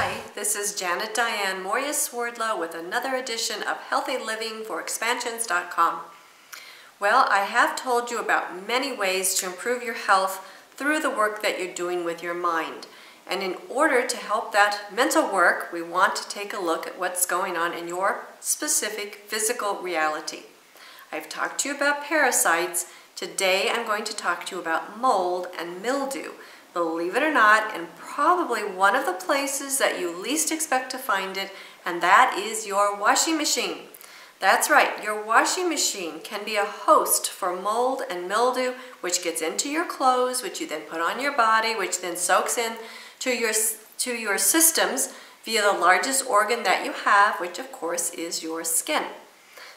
Hi, this is Diane Mourglia-Swerdlow with another edition of Healthy Living for Expansions.com. Well, I have told you about many ways to improve your health through the work that you're doing with your mind. And in order to help that mental work, we want to take a look at what's going on in your specific physical reality. I've talked to you about parasites. Today I'm going to talk to you about mold and mildew. Believe it or not, and probably one of the places that you least expect to find it, and that is your washing machine. That's right, your washing machine can be a host for mold and mildew, which gets into your clothes, which you then put on your body, which then soaks in to your systems via the largest organ that you have, which of course is your skin.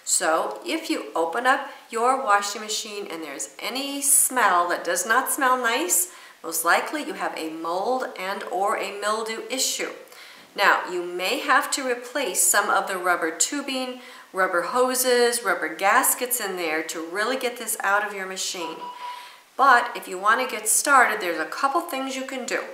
So if you open up your washing machine and there's any smell that does not smell nice, most likely you have a mold and or a mildew issue. Now, you may have to replace some of the rubber tubing, rubber hoses, rubber gaskets in there to really get this out of your machine. But if you want to get started, there's a couple things you can do.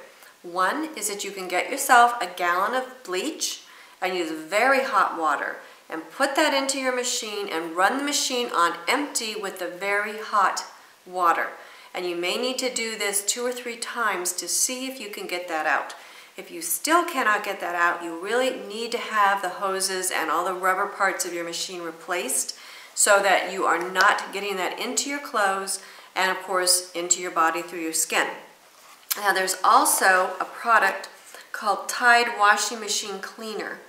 One is that you can get yourself a gallon of bleach and use very hot water and put that into your machine and run the machine on empty with the very hot water. And you may need to do this 2 or 3 times to see if you can get that out. If you still cannot get that out, you really need to have the hoses and all the rubber parts of your machine replaced so that you are not getting that into your clothes and of course into your body through your skin. Now there's also a product called Tide Washing Machine Cleaner,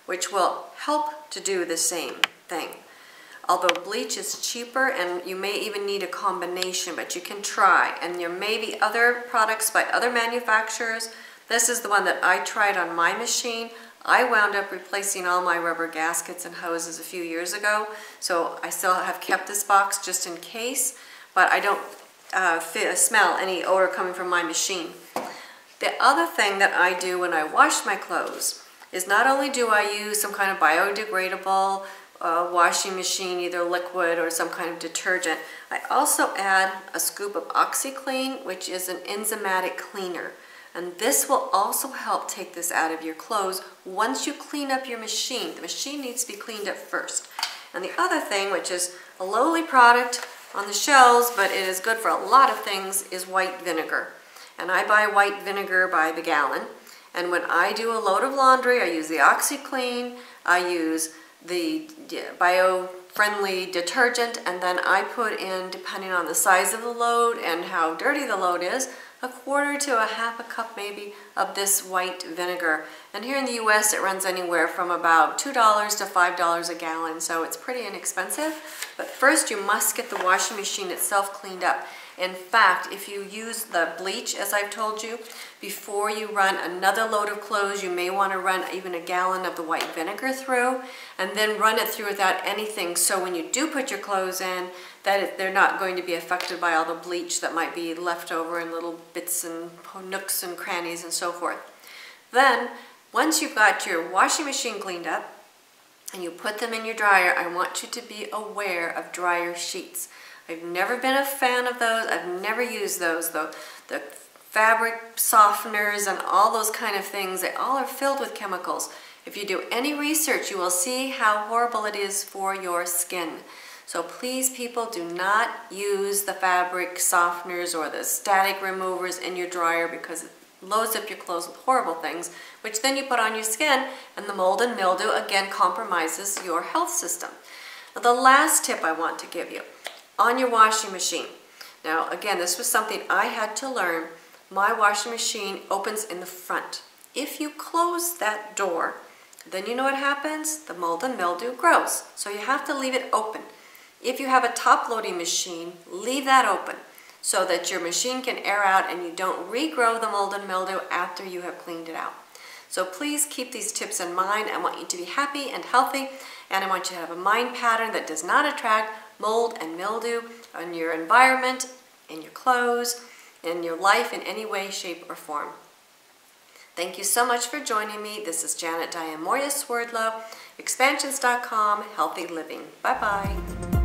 which will help to do the same thing. Although bleach is cheaper and you may even need a combination, but you can try. And there may be other products by other manufacturers. This is the one that I tried on my machine. I wound up replacing all my rubber gaskets and hoses a few years ago, so I still have kept this box just in case, but I don't smell any odor coming from my machine. The other thing that I do when I wash my clothes is not only do I use some kind of biodegradable washing machine, either liquid or some kind of detergent, I also add a scoop of OxiClean, which is an enzymatic cleaner. And this will also help take this out of your clothes once you clean up your machine. The machine needs to be cleaned up first. And the other thing, which is a lowly product on the shelves, but it is good for a lot of things, is white vinegar. And I buy white vinegar by the gallon. And when I do a load of laundry, I use the OxiClean, I use the bio-friendly detergent, and then I put in, depending on the size of the load and how dirty the load is, 1/4 to 1/2 cup maybe of this white vinegar. And here in the US it runs anywhere from about $2 to $5 a gallon, so it's pretty inexpensive. But first you must get the washing machine itself cleaned up. In fact, if you use the bleach, as I've told you, before you run another load of clothes, you may want to run even a gallon of the white vinegar through, and then run it through without anything, so when you do put your clothes in, that they're not going to be affected by all the bleach that might be left over in little bits and nooks and crannies and so forth. Then, once you've got your washing machine cleaned up, and you put them in your dryer, I want you to be aware of dryer sheets. I've never been a fan of those. I've never used those, though. The fabric softeners and all those kind of things, they all are filled with chemicals. If you do any research, you will see how horrible it is for your skin. So please, people, do not use the fabric softeners or the static removers in your dryer because it loads up your clothes with horrible things, which then you put on your skin, and the mold and mildew again compromises your health system. Now, the last tip I want to give you on your washing machine. Now, again, this was something I had to learn. My washing machine opens in the front. If you close that door, then you know what happens? The mold and mildew grows. So you have to leave it open. If you have a top-loading machine, leave that open so that your machine can air out and you don't regrow the mold and mildew after you have cleaned it out. So please keep these tips in mind. I want you to be happy and healthy, and I want you to have a mind pattern that does not attract mold and mildew in your environment, in your clothes, in your life in any way, shape, or form. Thank you so much for joining me. This is Diane Mourglia-Swerdlow, Expansions.com, Healthy Living. Bye-bye.